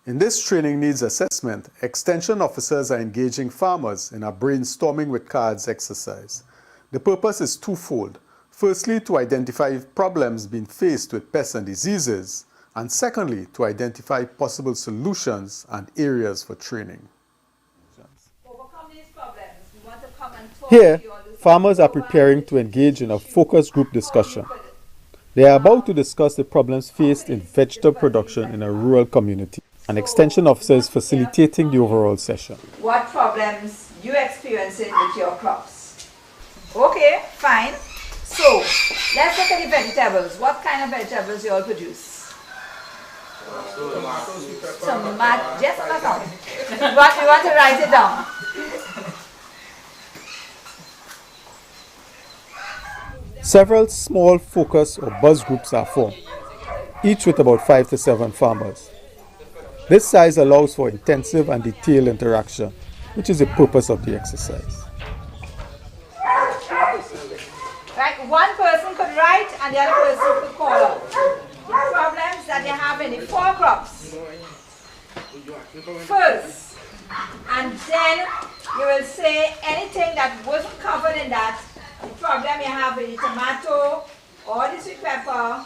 In this training needs assessment, Extension officers are engaging farmers in a brainstorming with cards exercise. The purpose is twofold. Firstly, to identify problems being faced with pests and diseases, and secondly, to identify possible solutions and areas for training. Here, farmers are preparing to engage in a focus group discussion. They are about to discuss the problems faced in vegetable production in a rural community. An extension officer is facilitating the overall session. What problems you experiencing with your crops? Okay, fine. So, let's look at the vegetables. What kind of vegetables you all produce? Tomato. Just on account. You want to write it down. Several small focus or buzz groups are formed, each with about 5 to 7 farmers. This size allows for intensive and detailed interaction, which is the purpose of the exercise. Right, one person could write and the other person could call out the problems that you have in the 4 crops first, and then you will say anything that wasn't covered in that, the problem you have with the tomato or the sweet pepper,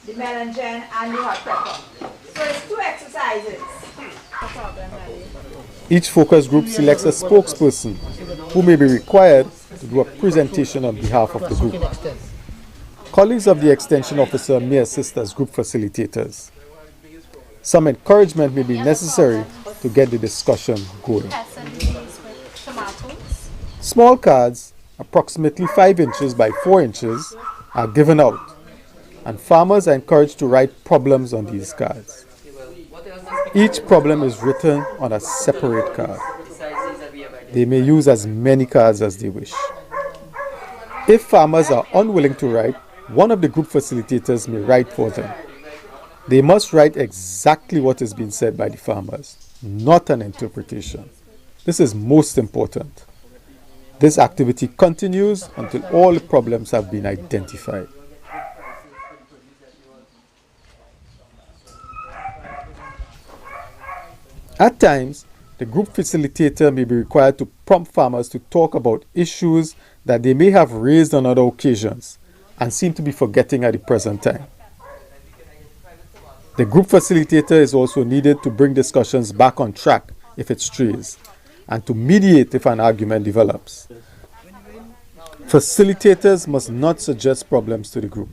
the melangen and the hot pepper. So it's 2 exercises. Each focus group selects a spokesperson who may be required to do a presentation on behalf of the group. Colleagues of the extension officer may assist as group facilitators. Some encouragement may be necessary to get the discussion going. Small cards, approximately 5 inches by 4 inches, are given out, and farmers are encouraged to write problems on these cards. Each problem is written on a separate card. They may use as many cards as they wish. If farmers are unwilling to write, one of the group facilitators may write for them. They must write exactly what is being said by the farmers, not an interpretation. This is most important. This activity continues until all the problems have been identified. At times, the group facilitator may be required to prompt farmers to talk about issues that they may have raised on other occasions and seem to be forgetting at the present time. The group facilitator is also needed to bring discussions back on track if it strays, and to mediate if an argument develops. Facilitators must not suggest problems to the group.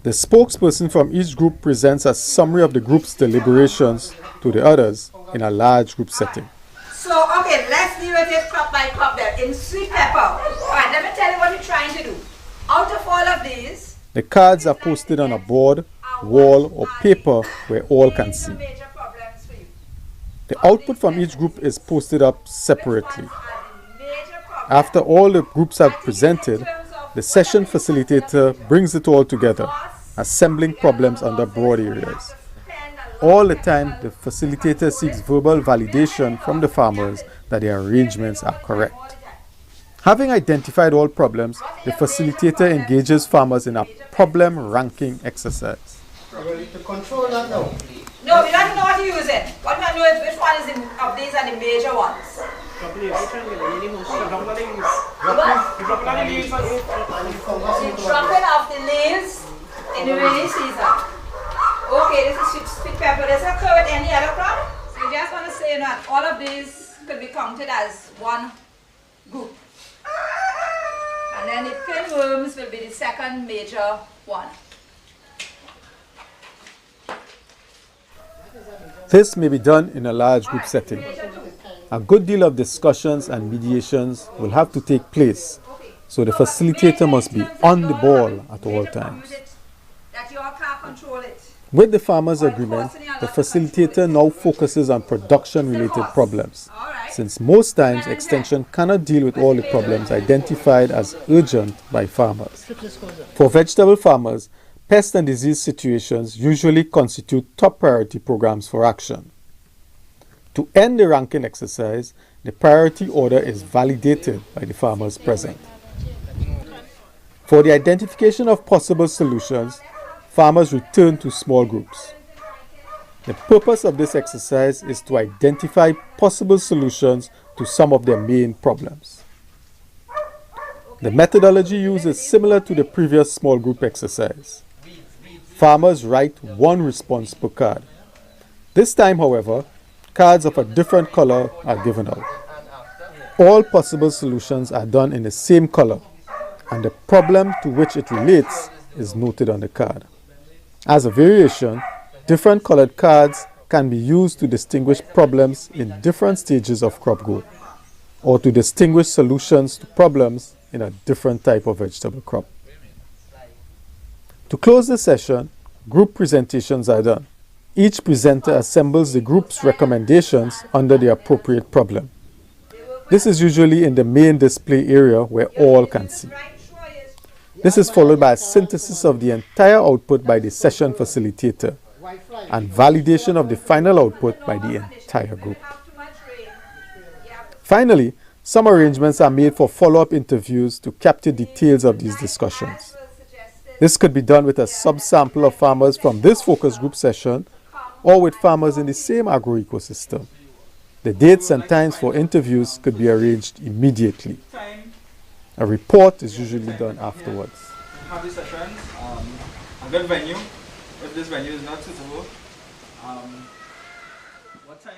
The spokesperson from each group presents a summary of the group's deliberations to the others in a large group setting. So, okay, let's deal with it crop by crop there. In sweet pepper, alright, let me tell you what you're trying to do. Out of all of these, the cards are posted on a board, wall, or paper where all can see. The output from each group is posted up separately. After all the groups have presented, the session facilitator brings it all together, assembling problems under broad areas. All the time, the facilitator seeks verbal validation from the farmers that their arrangements are correct. Having identified all problems, the facilitator engages farmers in a problem ranking exercise. To control that now? No, we don't know what you're using. What we know is which one is of these are the major ones. You dropping off the leaves in the rainy season. Okay, this is sweet pepper. Does it occur with any other crop? So you just want to say that all of these could be counted as one group. And then the pinworms will be the second major one. This may be done in a large group setting. A good deal of discussions and mediations will have to take place, so the facilitator must be on the ball at all times. With the farmers' agreement, the facilitator now focuses on production-related problems, since most times Extension cannot deal with all the problems identified as urgent by farmers. For vegetable farmers, pest and disease situations usually constitute top priority programs for action. To end the ranking exercise, the priority order is validated by the farmers present. For the identification of possible solutions, farmers return to small groups. The purpose of this exercise is to identify possible solutions to some of their main problems. The methodology used is similar to the previous small group exercise. Farmers write one response per card. This time, however, cards of a different color are given out. All possible solutions are done in the same color, and the problem to which it relates is noted on the card. As a variation, different colored cards can be used to distinguish problems in different stages of crop growth, or to distinguish solutions to problems in a different type of vegetable crop. To close the session, group presentations are done. Each presenter assembles the group's recommendations under the appropriate problem. This is usually in the main display area where all can see. This is followed by a synthesis of the entire output by the session facilitator and validation of the final output by the entire group. Finally, some arrangements are made for follow-up interviews to capture details of these discussions. This could be done with a subsample of farmers from this focus group session or with farmers in the same agro-ecosystem. The dates and times for interviews could be arranged immediately. A report is usually done afterwards. Have these sessions, a good venue. If this venue is not suitable, what time